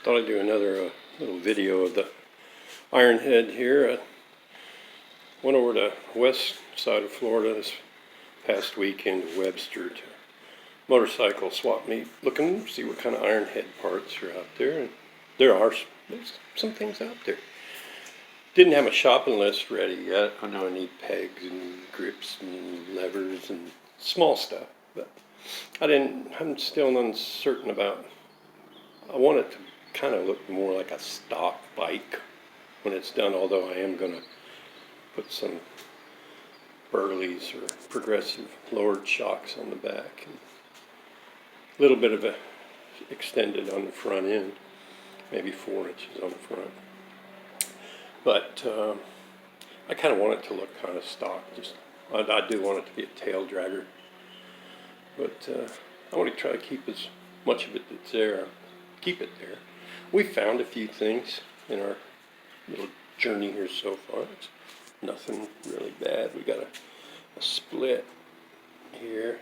Thought I'd do another little video of the Ironhead here. I went over to west side of Florida this past weekend to Webster to motorcycle swap meet, looking to see what kind of Ironhead parts are out there. And there's some things out there. Didn't have a shopping list ready yet. I know I need pegs and grips and levers and small stuff, but I'm still uncertain about. I want it to kind of look more like a stock bike when it's done, although I am going to put some Burleys or progressive lowered shocks on the back and a little bit of a extended on the front end, maybe 4 inches on the front. But I kind of want it to look kind of stock. I do want it to be a tail dragger, but I want to try to keep as much of it that's there, keep it there. We found a few things in our little journey here so far. It's nothing really bad. We got a split here.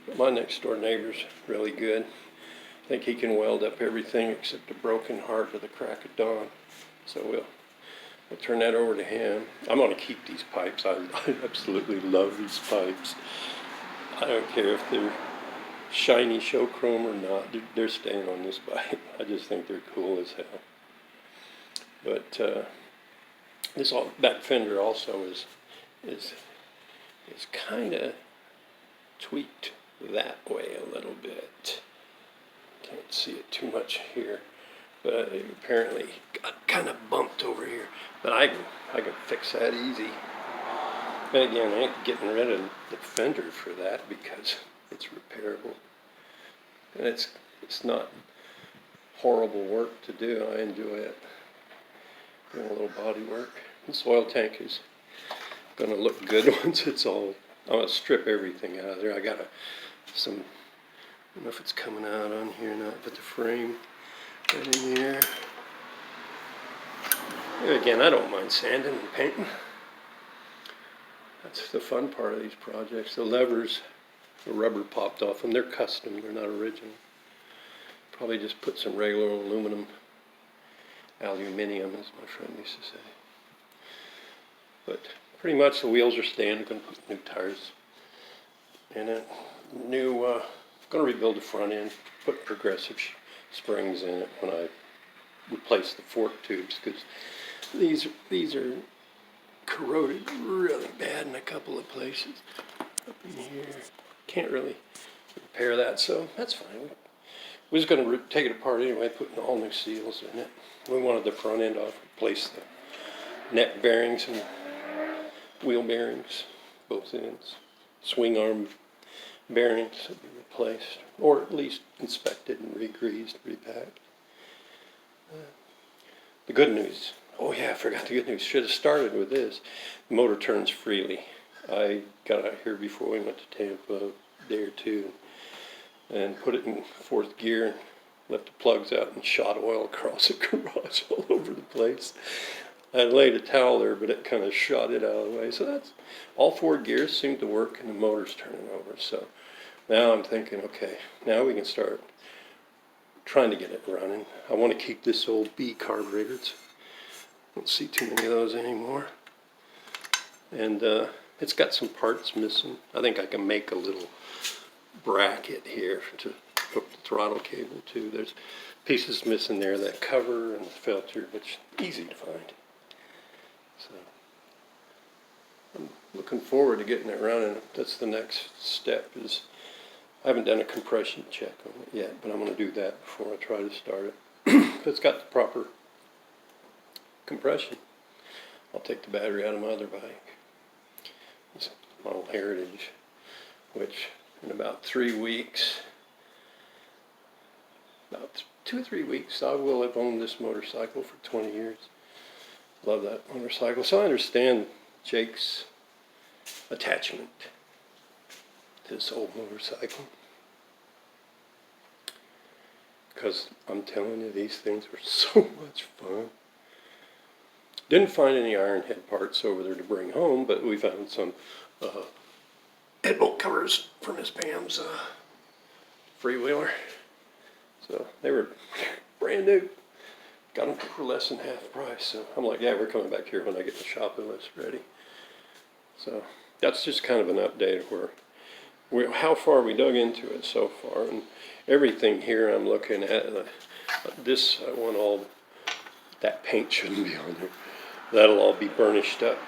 But my next door neighbor's really good. I think he can weld up everything except a broken heart with the crack of dawn. So we'll turn that over to him. I'm going to keep these pipes. I absolutely love these pipes. I don't care if they're shiny show chrome or not. They're staying on this bike. I just think they're cool as hell. But that fender also is kind of tweaked that way a little bit. Can't see it too much here, but it apparently got kind of bumped over here. But I can fix that easy. And again, I ain't getting rid of the fender for that because it's repairable. And it's not horrible work to do. I enjoy it. Doing a little body work. This oil tank is going to look good once it's all. I'm going to strip everything out of there. I got I don't know if it's coming out on here or not, but the frame right in here. And again, I don't mind sanding and painting. That's the fun part of these projects. The levers, the rubber popped off them. They're custom. They're not original. Probably just put some regular aluminium, as my friend used to say. But pretty much the wheels are staying. I'm going to put new tires in it. Going to rebuild the front end. Put progressive springs in it when I replace the fork tubes, because these are corroded really bad in a couple of places. Up in here, can't really repair that, so that's fine. We're just going to take it apart anyway, putting all new seals in it. We wanted the front end off, replace the neck bearings and wheel bearings, both ends. Swing arm bearings will be replaced, or at least inspected and re-greased, repacked. The good news. Oh yeah, I forgot the good news. Should have started with this. The motor turns freely. I got out here before we went to Tampa a day or two and put it in 4th gear and left the plugs out and shot oil across the garage all over the place. I laid a towel there, but it kind of shot it out of the way. So that's all 4 gears seem to work and the motor's turning over. So now I'm thinking, okay, now we can start trying to get it running. I want to keep this old B carburetor. Don't see too many of those anymore. And it's got some parts missing. I think I can make a little bracket here to hook the throttle cable to. There's pieces missing there, that cover and the filter, which is easy to find. So I'm looking forward to getting it running. That's the next step. I haven't done a compression check on it yet, but I'm going to do that before I try to start it. If it's got the proper compression, I'll take the battery out of my other bike. It's my old Heritage, which in about 3 weeks, about 2 or 3 weeks, I will have owned this motorcycle for 20 years. Love that motorcycle. So I understand Jake's attachment to this old motorcycle. Because I'm telling you, these things were so much fun. Didn't find any Ironhead parts over there to bring home, but we found some headbolt covers from Miss Pam's freewheeler. So they were brand brand new. Got them for less than half price. So I'm like, yeah, we're coming back here when I get the shopping list ready. So that's just kind of an update of how far we dug into it so far. And everything here I'm looking at, this, I want all, that paint shouldn't be on there. That'll all be burnished up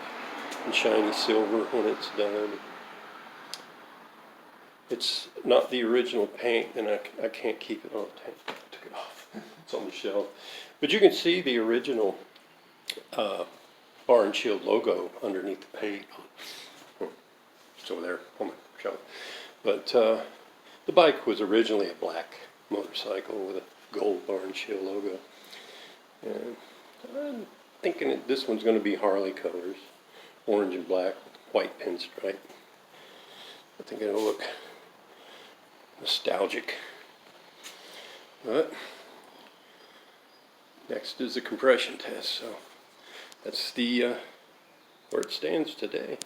and shiny silver when it's done. It's not the original paint, and I can't keep it on the tank. I took it off. It's on the shelf. But you can see the original Bar and Shield logo underneath the paint. It's over there on the shelf. But the bike was originally a black motorcycle with a gold Bar and Shield logo. And I'm thinking this one's going to be Harley colors, orange and black, white pinstripe. I think it'll look nostalgic. But next is the compression test, so that's the where it stands today.